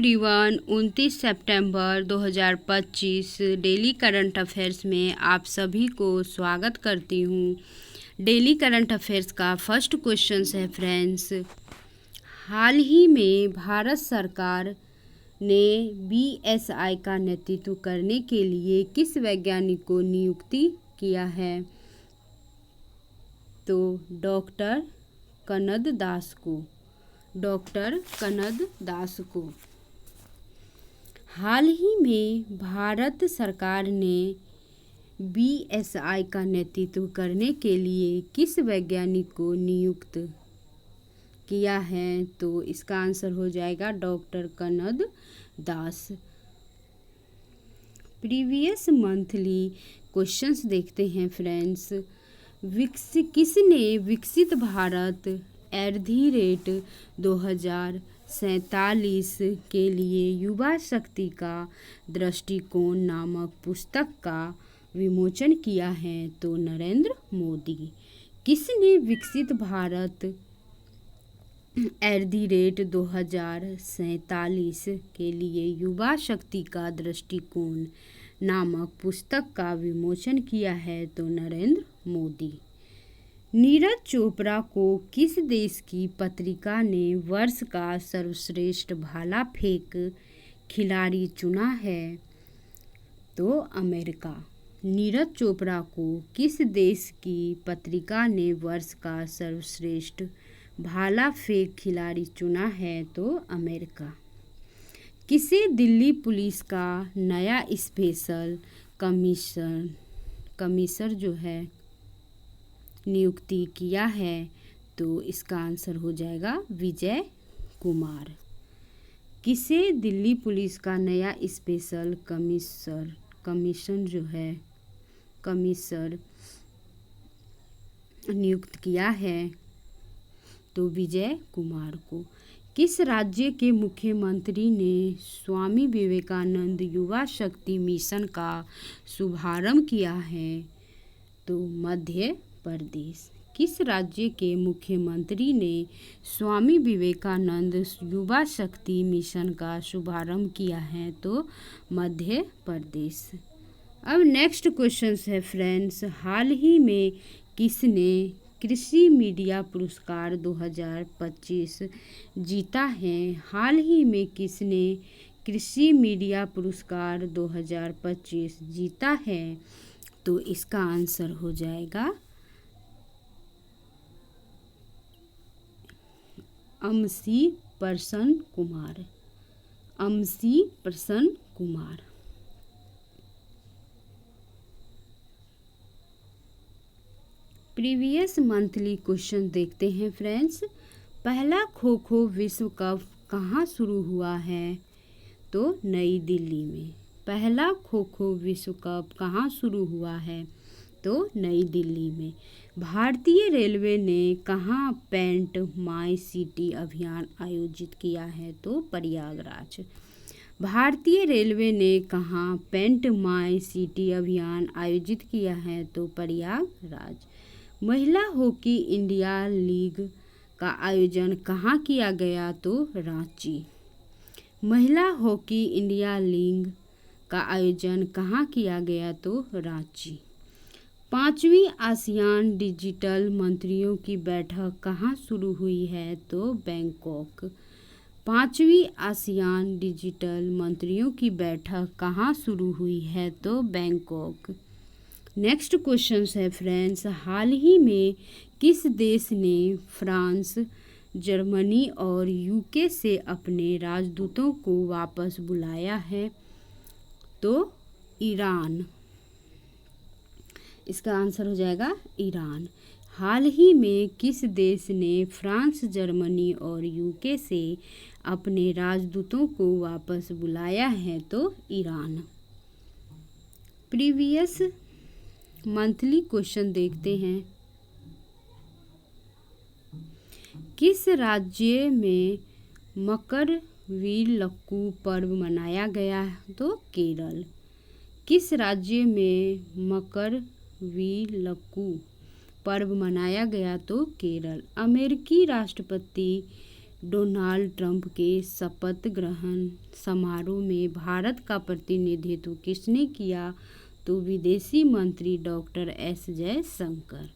Everyone, 29 सितंबर 2025 daily current affairs में आप सभी को स्वागत करती हूँ। डेली करंट अफेयर्स का फर्स्ट क्वेश्चन है फ्रेंड्स, हाल ही में भारत सरकार ने बीएसआई का नेतृत्व करने के लिए किस वैज्ञानिक को नियुक्ति किया है? तो डॉक्टर कनद दास को। हाल ही में भारत सरकार ने बीएसआई का नेतृत्व करने के लिए किस वैज्ञानिक को नियुक्त किया है? तो इसका आंसर हो जाएगा डॉक्टर कनद दास। प्रीवियस मंथली क्वेश्चंस देखते हैं फ्रेंड्स। किसने विकसित भारत @ 2047 के लिए युवा शक्ति का दृष्टिकोण नामक पुस्तक का विमोचन किया है? तो नरेंद्र मोदी। किसने विकसित भारत @ 2047 के लिए युवा शक्ति का दृष्टिकोण नामक पुस्तक का विमोचन किया है? तो नरेंद्र मोदी। नीरज चोपड़ा को किस देश की पत्रिका ने वर्ष का सर्वश्रेष्ठ भाला फेंक खिलाड़ी चुना है? तो अमेरिका। नीरज चोपड़ा को किस देश की पत्रिका ने वर्ष का सर्वश्रेष्ठ भाला फेंक खिलाड़ी चुना है? तो अमेरिका। किसे दिल्ली पुलिस का नया स्पेशल कमिश्नर जो है नियुक्ति किया है? तो इसका आंसर हो जाएगा विजय कुमार। किसे दिल्ली पुलिस का नया स्पेशल कमिश्नर नियुक्त किया है? तो विजय कुमार को। किस राज्य के मुख्यमंत्री ने स्वामी विवेकानंद युवा शक्ति मिशन का शुभारंभ किया है? तो मध्य प्रदेश। किस राज्य के मुख्यमंत्री ने स्वामी विवेकानंद युवा शक्ति मिशन का शुभारंभ किया है? तो मध्य प्रदेश। अब नेक्स्ट क्वेश्चन है फ्रेंड्स, हाल ही में किसने कृषि मीडिया पुरस्कार 2025 जीता है? हाल ही में किसने कृषि मीडिया पुरस्कार 2025 जीता है? तो इसका आंसर हो जाएगा अमसी प्रसन्न कुमार। प्रीवियस मंथली क्वेश्चन देखते हैं फ्रेंड्स। पहला खो खो विश्व कप कहाँ शुरू हुआ है? तो नई दिल्ली में। पहला खो खो विश्व कप कहाँ शुरू हुआ है? तो नई दिल्ली में। भारतीय रेलवे ने कहाँ पेंट माई सिटी अभियान आयोजित किया है? तो प्रयागराज। भारतीय रेलवे ने कहाँ पेंट माई सिटी अभियान आयोजित किया है? तो प्रयागराज। महिला हॉकी इंडिया लीग का आयोजन कहाँ किया गया? तो रांची। महिला हॉकी इंडिया लीग का आयोजन कहाँ किया गया? तो रांची। 5वीं आसियान डिजिटल मंत्रियों की बैठक कहाँ शुरू हुई है? तो बैंकॉक। 5वीं आसियान डिजिटल मंत्रियों की बैठक कहाँ शुरू हुई है? तो बैंकॉक। नेक्स्ट क्वेश्चन है फ्रेंड्स, हाल ही में किस देश ने फ्रांस, जर्मनी और यूके से अपने राजदूतों को वापस बुलाया है? तो ईरान। इसका आंसर हो जाएगा ईरान। हाल ही में किस देश ने फ्रांस, जर्मनी और यूके से अपने राजदूतों को वापस बुलाया है? तो ईरान। प्रीवियस मंथली क्वेश्चन देखते हैं। किस राज्य में मकरविलक्कू पर्व मनाया गया? तो केरल। किस राज्य में मकरविलक्कू पर्व मनाया गया? तो केरल। अमेरिकी राष्ट्रपति डोनाल्ड ट्रंप के शपथ ग्रहण समारोह में भारत का प्रतिनिधित्व किसने किया? तो विदेशी मंत्री डॉक्टर एस जयशंकर।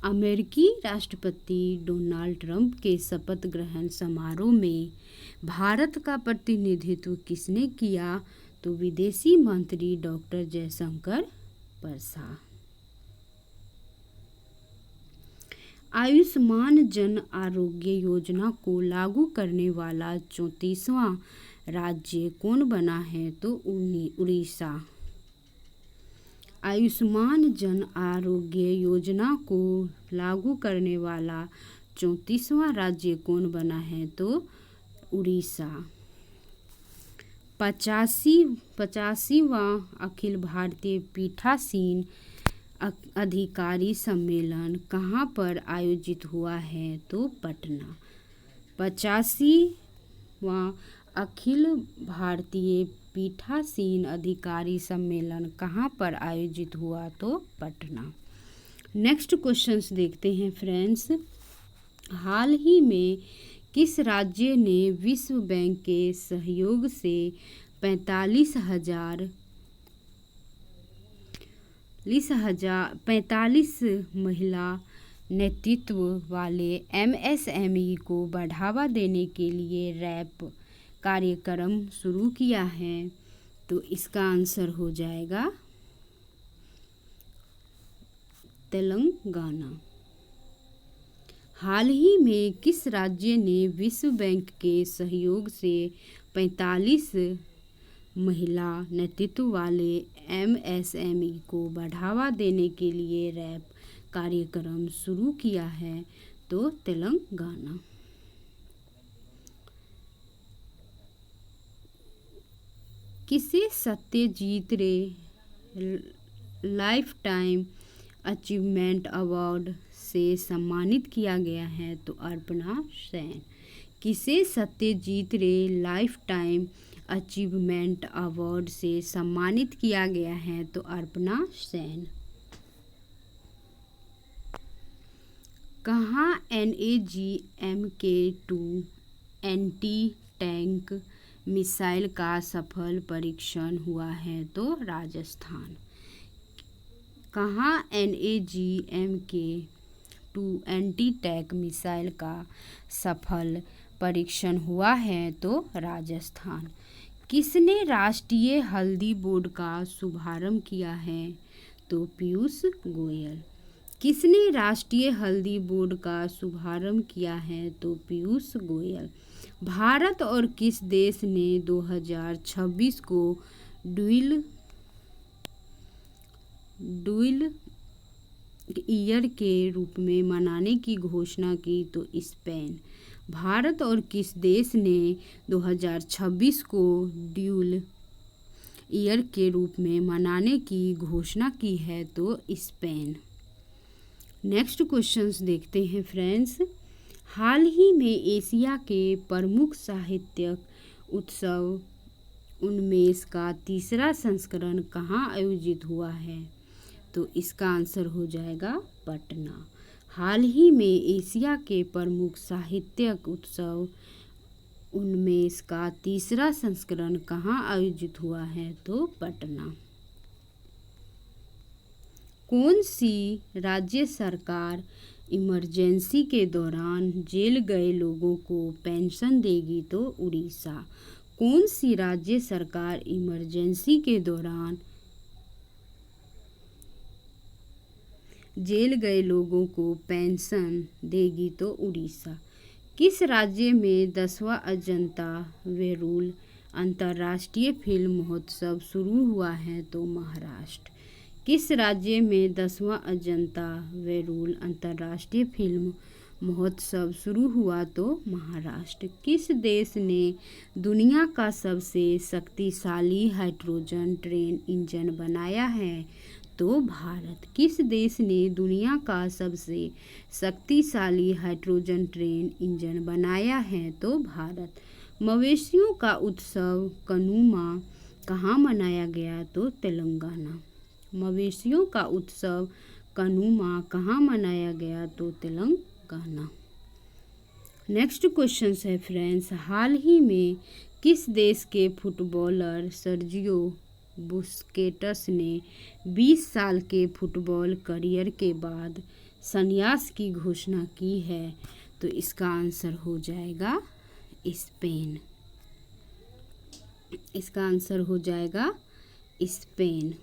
अमेरिकी राष्ट्रपति डोनाल्ड ट्रंप के शपथ ग्रहण समारोह में भारत का प्रतिनिधित्व किसने किया? तो विदेशी मंत्री डॉक्टर जयशंकर प्रसाद। आयुष्मान जन आरोग्य योजना को लागू करने वाला 34वां राज्य कौन बना है? तो उड़ीसा। आयुष्मान जन आरोग्य योजना को लागू करने वाला 34वां राज्य कौन बना है? तो उड़ीसा। 85वां अखिल भारतीय पीठासीन अधिकारी सम्मेलन कहाँ पर आयोजित हुआ है? तो पटना। 85वां अखिल भारतीय पीठासीन अधिकारी सम्मेलन कहाँ पर आयोजित हुआ? तो पटना। नेक्स्ट क्वेश्चंस देखते हैं फ्रेंड्स। हाल ही में किस राज्य ने विश्व बैंक के सहयोग से 45 महिला नेतृत्व वाले MSME को बढ़ावा देने के लिए रैप कार्यक्रम शुरू किया है? तो इसका आंसर हो जाएगा तेलंगाना। हाल ही में किस राज्य ने विश्व बैंक के सहयोग से 45 महिला नेतृत्व वाले MSME को बढ़ावा देने के लिए रैप कार्यक्रम शुरू किया है? तो तेलंगाना। किसे सत्यजीत रे लाइफ टाइम अचीवमेंट अवार्ड से सम्मानित किया गया है? तो अर्पणा सेन। किसे सत्यजीत रे लाइफ टाइम अचीवमेंट अवार्ड से सम्मानित किया गया है? तो अर्पणा सेन। कहाँ NAGMK-2 एंटी टैंक मिसाइल का सफल परीक्षण हुआ है? तो राजस्थान। कहाँ NAGMK-2 एंटी टैंक मिसाइल का सफल परीक्षण हुआ है? तो राजस्थान। किसने राष्ट्रीय हल्दी बोर्ड का शुभारंभ किया है? तो पीयूष गोयल। किसने राष्ट्रीय हल्दी बोर्ड का शुभारंभ किया है? तो पीयूष गोयल। भारत और किस देश ने 2026 को ड्यूल ईयर के रूप में मनाने की घोषणा की? तो स्पेन। भारत और किस देश ने 2026 को ड्यूल ईयर के रूप में मनाने की घोषणा की है? तो स्पेन। नेक्स्ट क्वेश्चंस देखते हैं फ्रेंड्स। हाल ही में एशिया के प्रमुख साहित्यिक उत्सव 19 का तीसरा संस्करण कहाँ आयोजित हुआ है? तो इसका आंसर हो जाएगा पटना। हाल ही में एशिया के प्रमुख साहित्यिक उत्सव 19 का तीसरा संस्करण कहाँ आयोजित हुआ है? तो पटना। कौन सी राज्य सरकार इमरजेंसी के दौरान जेल गए लोगों को पेंशन देगी? तो उड़ीसा। कौन सी राज्य सरकार इमरजेंसी के दौरान जेल गए लोगों को पेंशन देगी? तो उड़ीसा। किस राज्य में 10वां अजंता वेरूल अंतर्राष्ट्रीय फिल्म महोत्सव शुरू हुआ है? तो महाराष्ट्र। किस राज्य में 10वां अजंता वेरूल अंतर्राष्ट्रीय फिल्म महोत्सव शुरू हुआ? तो महाराष्ट्र। किस देश ने दुनिया का सबसे शक्तिशाली हाइड्रोजन ट्रेन इंजन बनाया है? तो भारत। किस देश ने दुनिया का सबसे शक्तिशाली हाइड्रोजन ट्रेन इंजन बनाया है? तो भारत। मवेशियों का उत्सव कनुमा कहाँ मनाया गया? तो तेलंगाना। मवेशियों का उत्सव कनुमा कहाँ मनाया गया? तो तेलंगाना। नेक्स्ट क्वेश्चन है फ्रेंड्स, हाल ही में किस देश के फुटबॉलर सर्जियो बुस्केट्स ने 20 साल के फुटबॉल करियर के बाद संन्यास की घोषणा की है? तो इसका आंसर हो जाएगा स्पेन। इसका आंसर हो जाएगा स्पेन।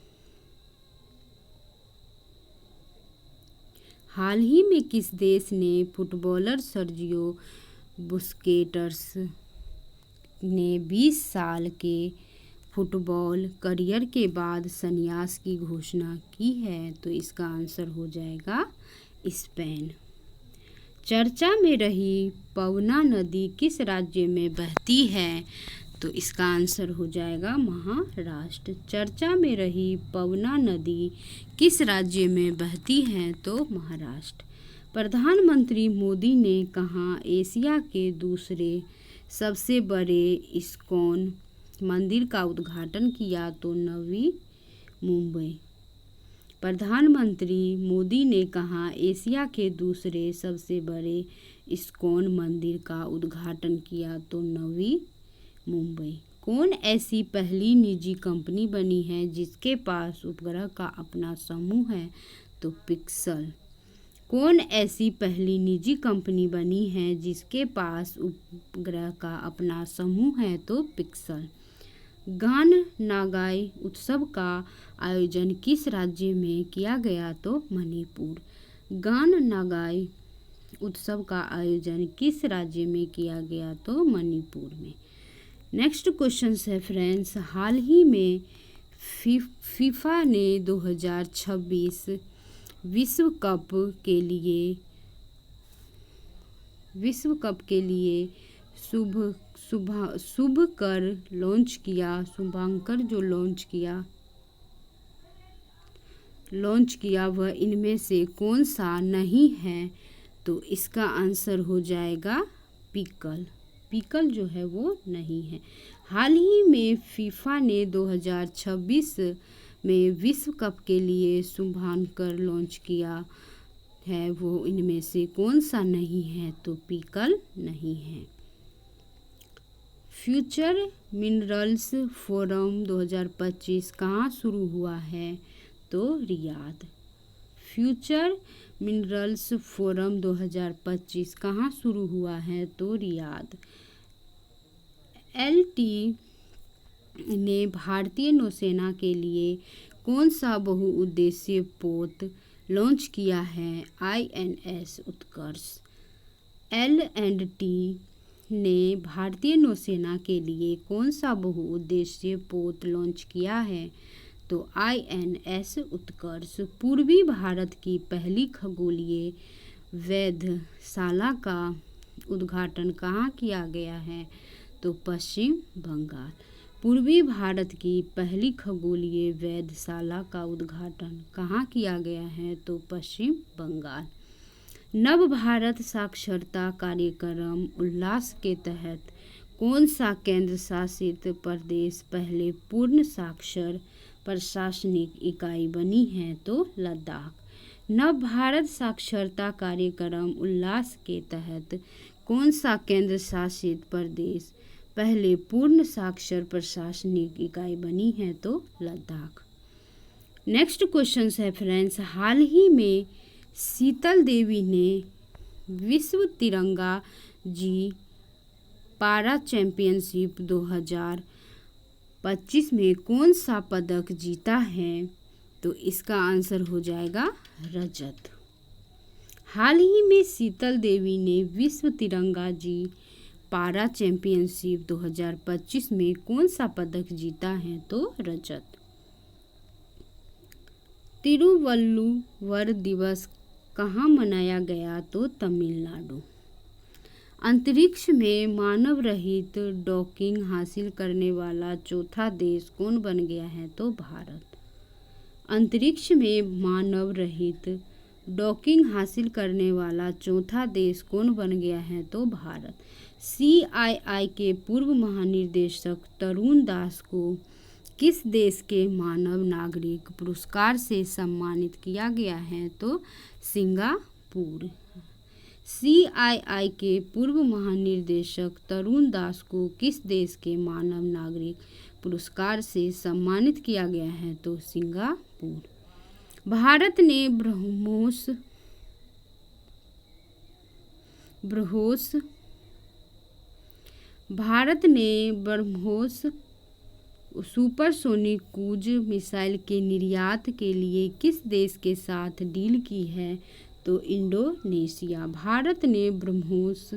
हाल ही में किस देश ने फुटबॉलर सर्जियो बुस्केट्स ने 20 साल के फुटबॉल करियर के बाद संन्यास की घोषणा की है? तो इसका आंसर हो जाएगा स्पेन। चर्चा में रही पवना नदी किस राज्य में बहती है? तो इसका आंसर हो जाएगा महाराष्ट्र। चर्चा में रही पवना नदी किस राज्य में बहती है? तो महाराष्ट्र। प्रधानमंत्री मोदी ने कहाँ एशिया के दूसरे सबसे बड़े इस्कॉन मंदिर का उद्घाटन किया? तो नवी मुंबई। प्रधानमंत्री मोदी ने कहाँ एशिया के दूसरे सबसे बड़े इस्कॉन मंदिर का उद्घाटन किया? तो नवी मुंबई। कौन ऐसी पहली निजी कंपनी बनी है जिसके पास उपग्रह का अपना समूह है? तो पिक्सल। कौन ऐसी पहली निजी कंपनी बनी है जिसके पास उपग्रह का अपना समूह है? तो पिक्सल। गान नागाई उत्सव का आयोजन किस राज्य में किया गया? तो मणिपुर। गान नागाई उत्सव का आयोजन किस राज्य में किया गया? तो मणिपुर में। नेक्स्ट क्वेश्चन है फ्रेंड्स, हाल ही में फीफा ने 2026 विश्व कप के लिए शुभंकर जो लॉन्च किया वह इनमें से कौन सा नहीं है? तो इसका आंसर हो जाएगा पिकल जो है वो नहीं है। हाल ही में फीफा ने 2026 में विश्व कप के लिए शुभंकर लॉन्च किया है, वो इनमें से कौन सा नहीं है? तो पिकल नहीं है। फ्यूचर मिनरल्स फोरम 2025 कहाँ शुरू हुआ है? तो रियाद। फ्यूचर मिनरल्स फोरम 2025 कहाँ शुरू हुआ है? तो रियाद। LT ने भारतीय नौसेना के लिए कौन सा बहुउद्देशीय पोत लॉन्च किया है? INS उत्कर्ष। L&T ने भारतीय नौसेना के लिए कौन सा बहुउद्देशीय पोत लॉन्च किया है? तो INS उत्कर्ष। पूर्वी भारत की पहली खगोलीय वेधशाला का उद्घाटन कहाँ किया गया है? तो पश्चिम बंगाल। पूर्वी भारत की पहली खगोलीय वेधशाला का उद्घाटन कहाँ किया गया है? तो पश्चिम बंगाल। नव भारत साक्षरता कार्यक्रम उल्लास के तहत कौन सा केंद्र शासित प्रदेश पहले पूर्ण साक्षर प्रशासनिक इकाई बनी है? तो लद्दाख। नव भारत साक्षरता कार्यक्रम उल्लास के तहत कौन सा केंद्र शासित प्रदेश पहले पूर्ण साक्षर प्रशासनिक इकाई बनी है? तो लद्दाख। नेक्स्ट क्वेश्चन है फ्रेंड्स, हाल ही में शीतल देवी ने विश्व तिरंगा जी पारा चैंपियनशिप 2025 में कौन सा पदक जीता है? तो इसका आंसर हो जाएगा रजत। हाल ही में शीतल देवी ने विश्व तिरंगा जी पारा चैंपियनशिप 2025 में कौन सा पदक जीता है? तो रजत। तिरुवल्लुवर दिवस कहाँ मनाया गया? तो तमिलनाडु। अंतरिक्ष में मानव रहित डॉकिंग हासिल करने वाला चौथा देश कौन बन गया है? तो भारत। अंतरिक्ष में मानव रहित डॉकिंग हासिल करने वाला चौथा देश कौन बन गया है? तो भारत। CII के पूर्व महानिदेशक तरुण दास को किस देश के मानव नागरिक पुरस्कार से सम्मानित किया गया है? तो सिंगापुर। CII के पूर्व महानिदेशक तरुण दास को किस देश के मानव नागरिक पुरस्कार से सम्मानित किया गया है? तो सिंगापुर। भारत ने ब्रह्मोस सुपरसोनिक क्रूज मिसाइल के निर्यात के लिए किस देश के साथ डील की है? तो इंडोनेशिया। भारत ने ब्रह्मोस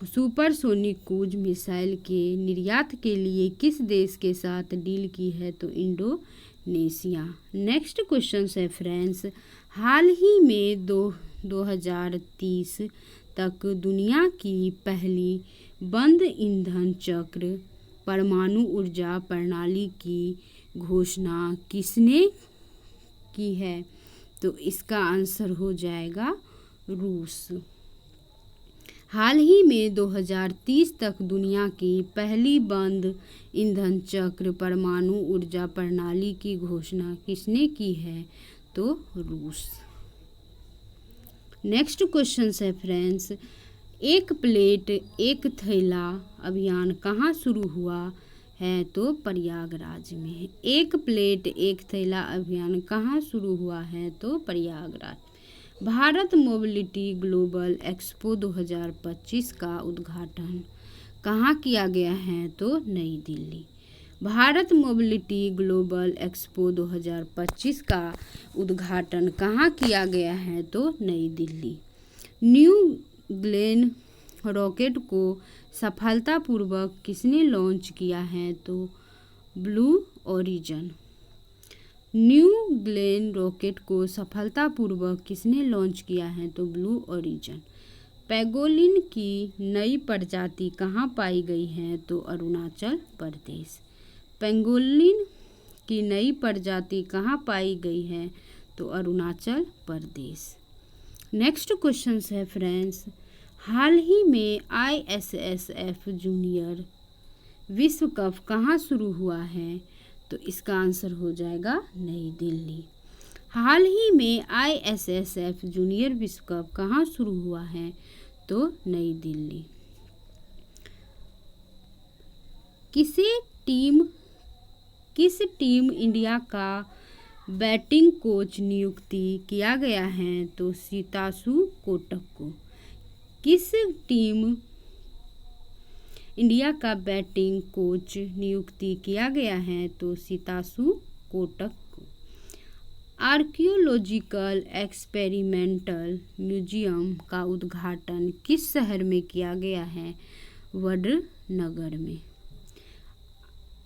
सुपरसोनिक क्रूज मिसाइल के निर्यात के लिए किस देश के साथ डील की है? तो इंडोनेशिया। नेक्स्ट क्वेश्चन है फ्रेंड्स, हाल ही में 2030 तक दुनिया की पहली बंद ईंधन चक्र परमाणु ऊर्जा प्रणाली की घोषणा किसने की है? तो इसका आंसर हो जाएगा रूस। हाल ही में 2030 तक दुनिया की पहली बंद ईंधन चक्र परमाणु ऊर्जा प्रणाली की घोषणा किसने की है? तो रूस। नेक्स्ट क्वेश्चन है फ्रेंड्स, एक प्लेट एक थैला अभियान कहाँ शुरू हुआ है? तो प्रयागराज में। एक प्लेट एक थैला अभियान कहाँ शुरू हुआ है? तो Prayagraj. Bharat mobility global expo 2025 का उद्घाटन कहाँ किया गया है? तो नई Delhi. Bharat mobility global expo 2025 का उद्घाटन कहाँ किया गया है? तो नई दिल्ली। न्यू ग्लेन रॉकेट को सफलतापूर्वक किसने लॉन्च किया है? तो blue origin. New Glenn rocket को सफलतापूर्वक किसने लॉन्च किया है? तो ब्लू ओरिजिन। पैंगोलिन की नई प्रजाति कहाँ पाई गई है? तो अरुणाचल प्रदेश। पैंगोलिन की नई प्रजाति कहाँ पाई गई है? तो अरुणाचल प्रदेश। नेक्स्ट क्वेश्चन है फ्रेंड्स, हाल ही में ISSF जूनियर विश्व कप कहाँ शुरू हुआ है? तो इसका आंसर हो जाएगा नई दिल्ली। हाल ही में ISSF जूनियर विश्व कप कहाँ शुरू हुआ है? तो नई दिल्ली। किस टीम इंडिया का बैटिंग कोच नियुक्ति किया गया है? तो सितासु कोटक को। किस टीम इंडिया का बैटिंग कोच नियुक्ति किया गया है? तो सितासु कोटक को। आर्कियोलॉजिकल एक्सपेरिमेंटल म्यूजियम का उद्घाटन किस शहर में किया गया है? वडनगर में।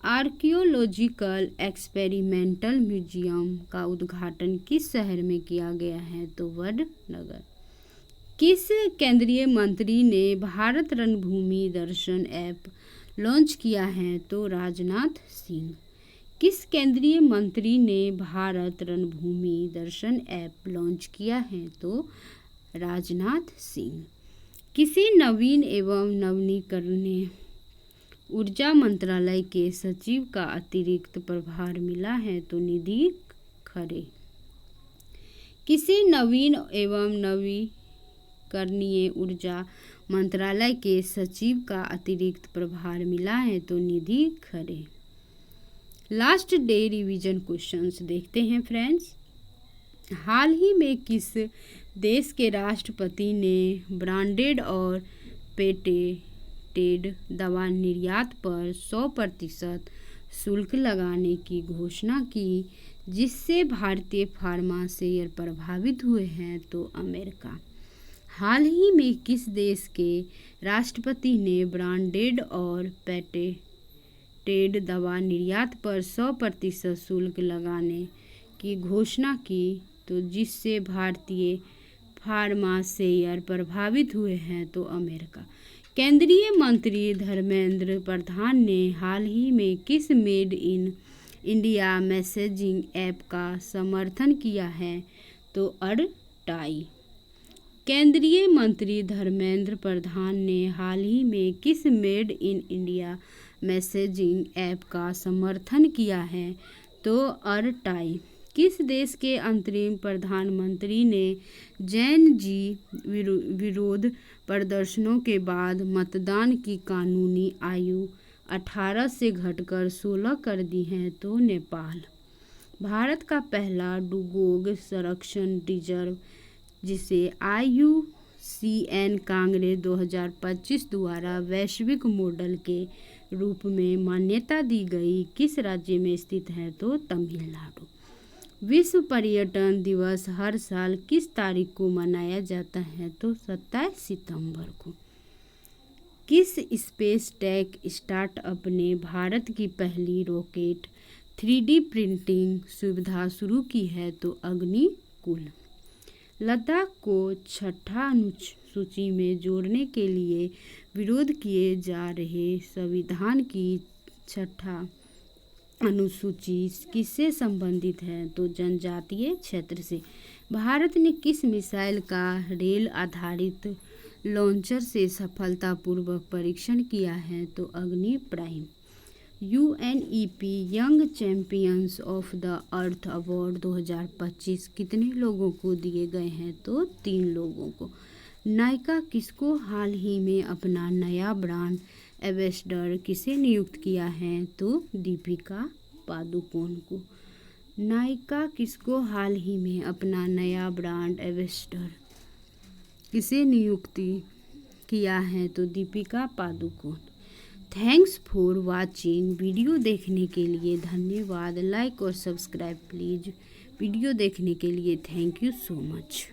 आर्कियोलॉजिकल एक्सपेरिमेंटल म्यूजियम का उद्घाटन किस शहर में किया गया है? तो वडनगर। किस केंद्रीय मंत्री ने भारत रणभूमि दर्शन ऐप लॉन्च किया है? तो राजनाथ सिंह। किस केंद्रीय मंत्री ने भारत रणभूमि दर्शन ऐप लॉन्च किया है? तो राजनाथ सिंह। किसी नवीन एवं नवीकरणीय ऊर्जा मंत्रालय के सचिव का अतिरिक्त प्रभार मिला है? तो निधि खरे। किसी नवीन एवं नवीकरणीय ऊर्जा मंत्रालय के सचिव का अतिरिक्त प्रभार मिला है? तो निधि खरे। लास्ट डे रिवीजन क्वेश्चंस देखते हैं फ्रेंड्स। हाल ही में किस देश के राष्ट्रपति ने ब्रांडेड और पेटेंटेड दवा निर्यात पर 100% शुल्क लगाने की घोषणा की, जिससे भारतीय फार्मा शेयर प्रभावित हुए हैं? तो अमेरिका। हाल ही में किस देश के राष्ट्रपति ने ब्रांडेड और पेटेंटेड दवा निर्यात पर 100% शुल्क लगाने की घोषणा की, तो जिससे भारतीय फार्मा शेयर प्रभावित हुए हैं? तो अमेरिका। केंद्रीय मंत्री धर्मेंद्र प्रधान ने हाल ही में किस made in India messaging app का समर्थन किया है? तो अड़टाई। केंद्रीय मंत्री धर्मेंद्र प्रधान ने हाल ही में किस made in India messaging app का समर्थन किया है? तो अड़टाई। किस देश के अंतरिम प्रधानमंत्री ने जैन जी विरोध प्रदर्शनों के बाद मतदान की कानूनी आयु 18 से घटकर 16 कर दी है? तो नेपाल। भारत का पहला डुगोंग संरक्षण रिजर्व जिसे IUCN कांग्रेस 2025 द्वारा वैश्विक मॉडल के रूप में मान्यता दी गई किस राज्य में स्थित है? तो तमिलनाडु। विश्व पर्यटन दिवस हर साल किस तारीख को मनाया जाता है? तो 27 सितंबर को। किस स्पेस टेक स्टार्टअप ने भारत की पहली रॉकेट 3D प्रिंटिंग सुविधा शुरू की है? तो अग्निकुल। लद्दाख को छठा अनुसूची में जोड़ने के लिए विरोध किए जा रहे संविधान की छठा अनुसूची किससे संबंधित है? तो जनजातीय क्षेत्र से। भारत ने किस मिसाइल का रेल आधारित लॉन्चर से सफलतापूर्वक परीक्षण किया है? तो अग्नि prime. UNEP young champions of the earth award 2025 कितने लोगों को दिए गए हैं? तो 3 लोगों को। नायका किसको हाल ही में अपना नया ब्रांड एम्बेसडर किसे नियुक्त किया है? तो दीपिका पादुकोण को। नायका किसको हाल ही में अपना नया ब्रांड एम्बेसडर किसे नियुक्त किया है? तो Deepika Padukone. Thanks for watching. Video देखने के लिए धन्यवाद। लाइक और सब्सक्राइब प्लीज़। वीडियो देखने के लिए थैंक यू सो मच।